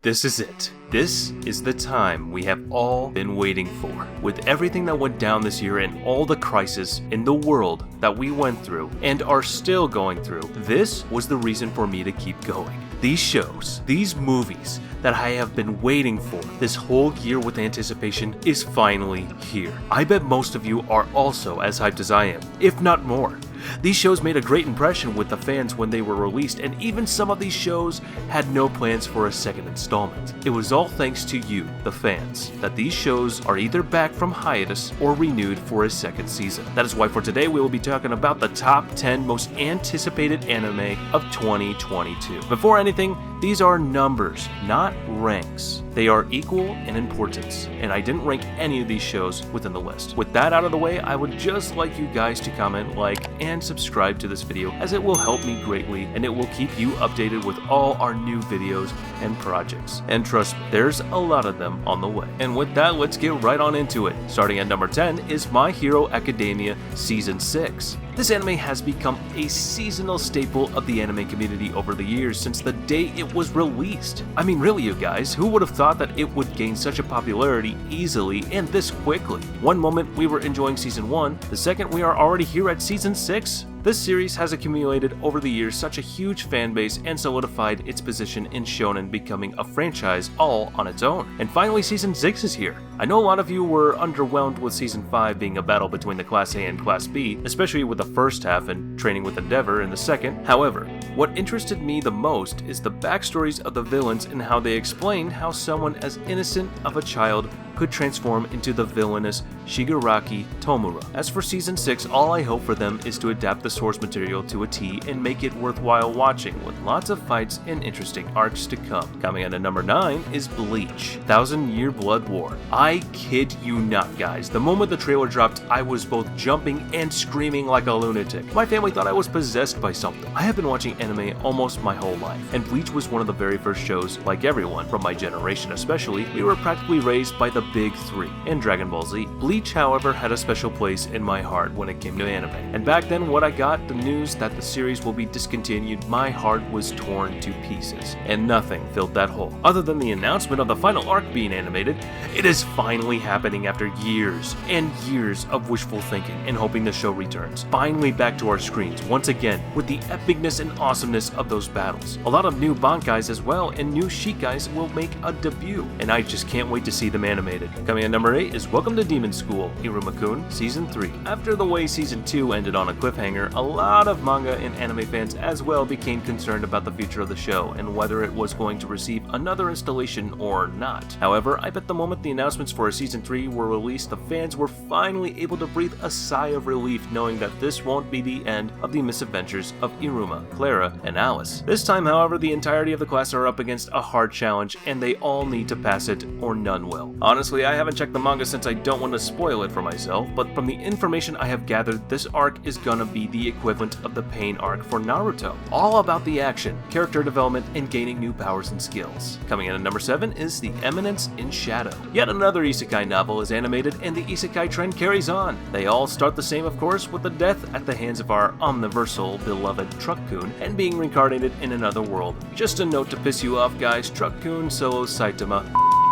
This is it. This is the time we have all been waiting for. With everything that went down this year and all the crises in the world that we went through and are still going through, this was the reason for me to keep going. These shows, these movies that I have been waiting for this whole year with anticipation is finally here. I bet most of you are also as hyped as I am, if not more. These shows made a great impression with the fans when they were released, and even some of these shows had no plans for a second installment. It was all thanks to you, the fans, that these shows are either back from hiatus or renewed for a second season. That is why for today we will be talking about the top 10 most anticipated anime of 2022. Before anything, these are numbers, not ranks. They are equal in importance, and I didn't rank any of these shows within the list. With that out of the way, I would just like you guys to comment, like, and subscribe to this video, as it will help me greatly and it will keep you updated with all our new videos and projects. And trust me, there's a lot of them on the way. And with that, let's get right on into it. Starting at number 10 is My Hero Academia Season 6. This anime has become a seasonal staple of the anime community over the years since the day it was released. I mean, really, you guys, who would have thought that it would gain such a popularity easily and this quickly? One moment we were enjoying Season 1, the second we are already here at Season 6? This series has accumulated over the years such a huge fan base and solidified its position in shonen becoming a franchise all on its own. And finally, Season 6 is here. I know a lot of you were underwhelmed with Season 5 being a battle between the Class A and Class B, especially with the first half and Training with Endeavor in the second. However, what interested me the most is the backstories of the villains and how they explained how someone as innocent of a child could transform into the villainous Shigaraki Tomura. As for Season 6, all I hope for them is to adapt the source material to a T and make it worthwhile watching, with lots of fights and interesting arcs to come. Coming in at number 9 is Bleach, 1000-Year Blood War. I kid you not, guys. The moment the trailer dropped, I was both jumping and screaming like a lunatic. My family thought I was possessed by something. I have been watching anime almost my whole life, and Bleach was one of the very first shows, like everyone, from my generation especially, we were practically raised by the Big Three and Dragon Ball Z. Bleach, however, had a special place in my heart when it came to anime. And back then, when I got the news that the series will be discontinued, my heart was torn to pieces. And nothing filled that hole. Other than the announcement of the final arc being animated, it is finally happening after years and years of wishful thinking and hoping the show returns. Finally back to our screens, once again, with the epicness and awesomeness of those battles. A lot of new Bankais as well, and new Shikais will make a debut, and I just can't wait to see them animated. Coming in number 8 is Welcome to Demon School, Iruma-kun, Season 3. After the way Season 2 ended on a cliffhanger, a lot of manga and anime fans as well became concerned about the future of the show and whether it was going to receive another installation or not. However, I bet the moment the announcements for a Season 3 were released, the fans were finally able to breathe a sigh of relief knowing that this won't be the end of the misadventures of Iruma, Clara, and Alice. This time, however, the entirety of the class are up against a hard challenge and they all need to pass it or none will. Honestly, I haven't checked the manga since I don't want to spoil it for myself, but from the information I have gathered, this arc is gonna be the equivalent of the Pain arc for Naruto. All about the action, character development, and gaining new powers and skills. Coming in at number 7 is The Eminence in Shadow. Yet another isekai novel is animated and the isekai trend carries on. They all start the same, of course, with the death at the hands of our omniversal beloved Truck-kun and being reincarnated in another world. Just a note to piss you off, guys, Truck-kun solos Saitama.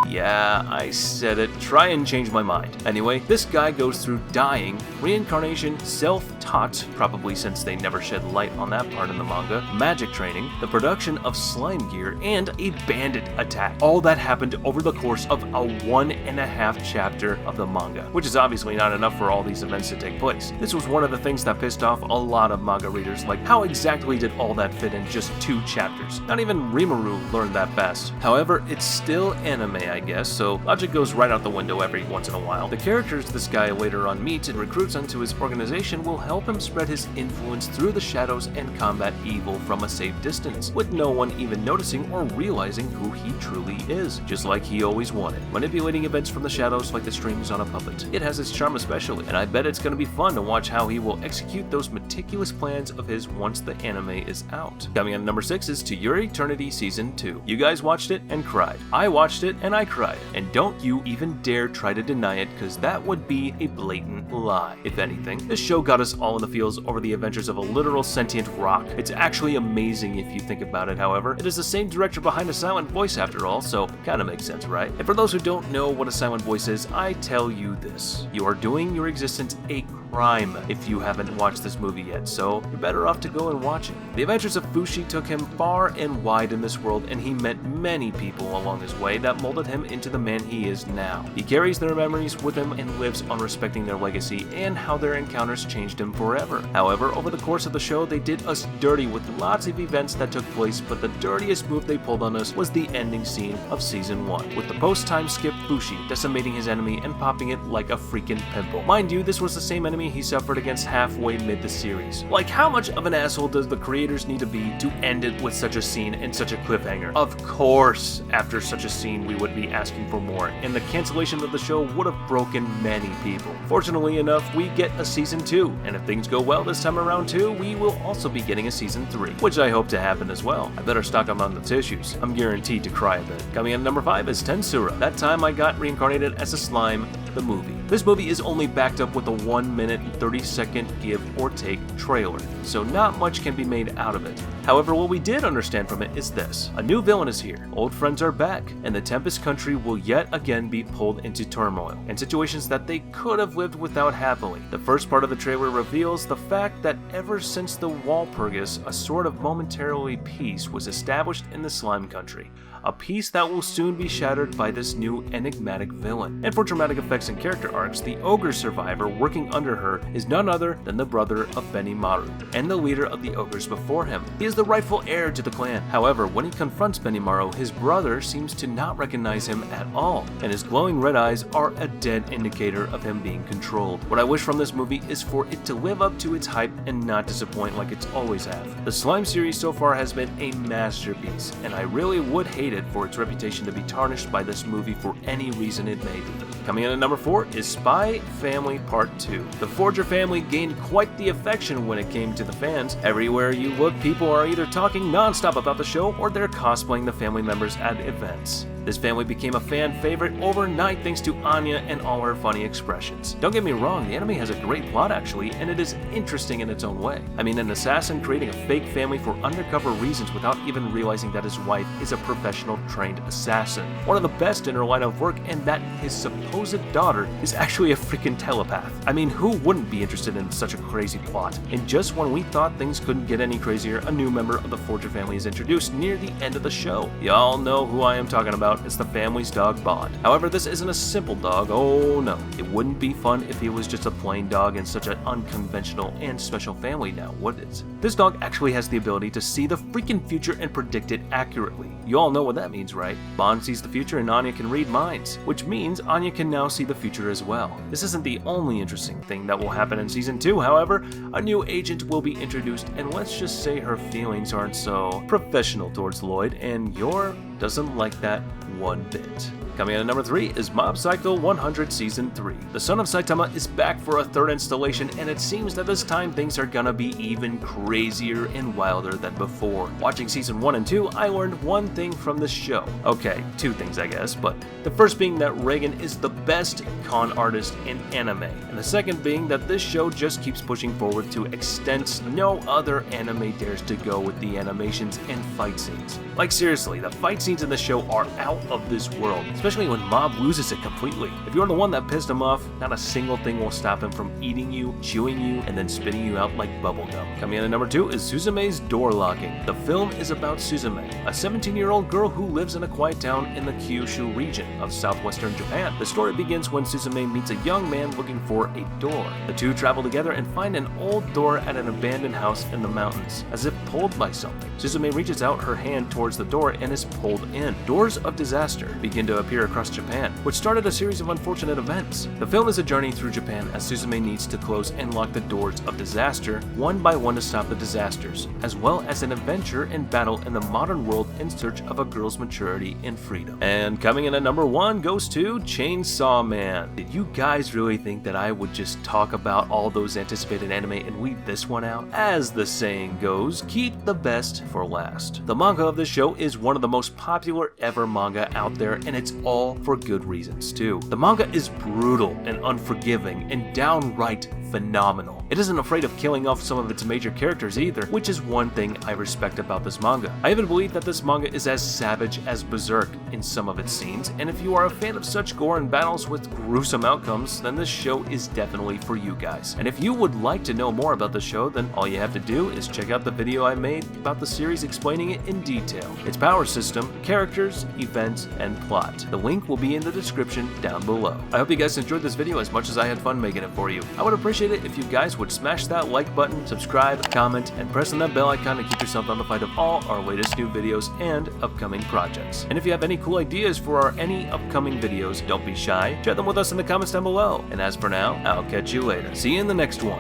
Yeah, I said it. Try and change my mind. Anyway, this guy goes through dying, reincarnation, self-taught, probably since they never shed light on that part in the manga, magic training, the production of slime gear, and a bandit attack. All that happened over the course of a 1.5 chapter of the manga, which is obviously not enough for all these events to take place. This was one of the things that pissed off a lot of manga readers, like how exactly did all that fit in just 2 chapters? Not even Rimuru learned that fast. However, it's still anime, I guess, so logic goes right out the window every once in a while. The characters this guy later on meets and recruits onto his organization will help him spread his influence through the shadows and combat evil from a safe distance, with no one even noticing or realizing who he truly is, just like he always wanted. Manipulating events from the shadows like the strings on a puppet. It has its charm especially, and I bet it's gonna be fun to watch how he will execute those meticulous plans of his once the anime is out. Coming in at number 6 is To Your Eternity Season 2. You guys watched it and cried. I watched it and I I cried. And don't you even dare try to deny it, because that would be a blatant lie. If anything, this show got us all in the feels over the adventures of a literal sentient rock. It's actually amazing if you think about it, however. It is the same director behind a silent voice after all, so kinda makes sense, right? And for those who don't know what a silent voice is, I tell you this. You are doing your existence a crime if you haven't watched this movie yet, so you're better off to go and watch it. The adventures of Fushi took him far and wide in this world, and he met many people along his way that molded him into the man he is now. He carries their memories with him and lives on respecting their legacy and how their encounters changed him forever. However, over the course of the show, they did us dirty with lots of events that took place, but the dirtiest move they pulled on us was the ending scene of Season 1, with the post-time skip Fushi decimating his enemy and popping it like a freaking pimple. Mind you, this was the same enemy he suffered against halfway mid the series. Like, how much of an asshole does the creators need to be to end it with such a scene and such a cliffhanger? Of course, after such a scene, we would be asking for more, and the cancellation of the show would have broken many people. Fortunately enough, we get a Season 2, and if things go well this time around too, we will also be getting a Season 3, which I hope to happen as well. I better stock up on the tissues. I'm guaranteed to cry a bit. Coming in at number 5 is Tensura. That time I got reincarnated as a slime, the movie. This movie is only backed up with a 1-minute and 30-second give or take trailer, so not much can be made out of it. However, what we did understand from it is this. A new villain is here, old friends are back, and the Tempest country will yet again be pulled into turmoil, and situations that they could have lived without happily. The first part of the trailer reveals the fact that ever since the Walpurgis, a sort of momentarily peace was established in the slime country. A peace that will soon be shattered by this new enigmatic villain. And for dramatic effects and character arcs, the ogre survivor working under her is none other than the brother of Benimaru, and the leader of the ogres before him. He is the rightful heir to the clan. However, when he confronts Benimaru, his brother seems to not recognize him at all, and his glowing red eyes are a dead indicator of him being controlled. What I wish from this movie is for it to live up to its hype and not disappoint like it's always have. The Slime series so far has been a masterpiece, and I really would hate it for its reputation to be tarnished by this movie for any reason it may be. Coming in at number 4 is Spy Family Part 2. The Forger family gained quite the affection when it came to the fans. Everywhere you look, people are either talking non-stop about the show or they're cosplaying the family members at events. This family became a fan favorite overnight thanks to Anya and all her funny expressions. Don't get me wrong, the anime has a great plot actually, and it is interesting in its own way. I mean, an assassin creating a fake family for undercover reasons without even realizing that his wife is a professional trained assassin. One of the best in her line of work, and that his supposed daughter is actually a freaking telepath. I mean, who wouldn't be interested in such a crazy plot? And just when we thought things couldn't get any crazier, a new member of the Forger family is introduced near the end of the show. Y'all know who I am talking about. It's the family's dog Bond. However, this isn't a simple dog, oh no. It wouldn't be fun if he was just a plain dog in such an unconventional and special family now, would it? This dog actually has the ability to see the freaking future and predict it accurately. You all know what that means, right? Bond sees the future and Anya can read minds, which means Anya can now see the future as well. This isn't the only interesting thing that will happen in Season 2, however. A new agent will be introduced, and let's just say her feelings aren't so professional towards Lloyd, and Yor doesn't like that one bit. Coming in at number 3 is Mob Psycho 100 Season 3. The son of Saitama is back for a third installation, and it seems that this time things are gonna be even crazier and wilder than before. Watching Season 1 and 2, I learned one thing from this show. Okay, 2 things I guess, but the first being that Reagan is the best con artist in anime, and the second being that this show just keeps pushing forward to extents no other anime dares to go with the animations and fight scenes. Like seriously, the fight scenes in the show are out of this world, especially when Mob loses it completely. If you're the one that pissed him off, not a single thing will stop him from eating you, chewing you, and then spitting you out like bubblegum. Coming in at number 2 is Suzume's Door Locking. The film is about Suzume, a 17-year-old girl who lives in a quiet town in the Kyushu region of southwestern Japan. The story begins when Suzume meets a young man looking for a door. The two travel together and find an old door at an abandoned house in the mountains, as if pulled by something. Suzume reaches out her hand towards the door and is pulled in. Doors of disaster begin to appear across Japan, which started a series of unfortunate events. The film is a journey through Japan as Suzume needs to close and lock the doors of disaster one by one to stop the disasters, as well as an adventure and battle in the modern world in search of a girl's maturity and freedom. And coming in at number 1 goes to Chainsaw Man. Did you guys really think that I would just talk about all those anticipated anime and leave this one out? As the saying goes, keep the best for last. The manga of this show is one of the most popular ever manga out there, and it's all for good reasons too. The manga is brutal and unforgiving and downright phenomenal. It isn't afraid of killing off some of its major characters either, which is one thing I respect about this manga. I even believe that this manga is as savage as Berserk in some of its scenes, and if you are a fan of such gore and battles with gruesome outcomes, then this show is definitely for you guys. And if you would like to know more about the show, then all you have to do is check out the video I made about the series explaining it in detail, its power system, characters, events, and plot. The link will be in the description down below. I hope you guys enjoyed this video as much as I had fun making it for you. I would appreciate it if you guys would smash that like button, subscribe, comment, and press on that bell icon to keep yourself notified of all our latest new videos and upcoming projects. And if you have any cool ideas for any upcoming videos, don't be shy, share them with us in the comments down below. And as for now, I'll catch you later. See you in the next one.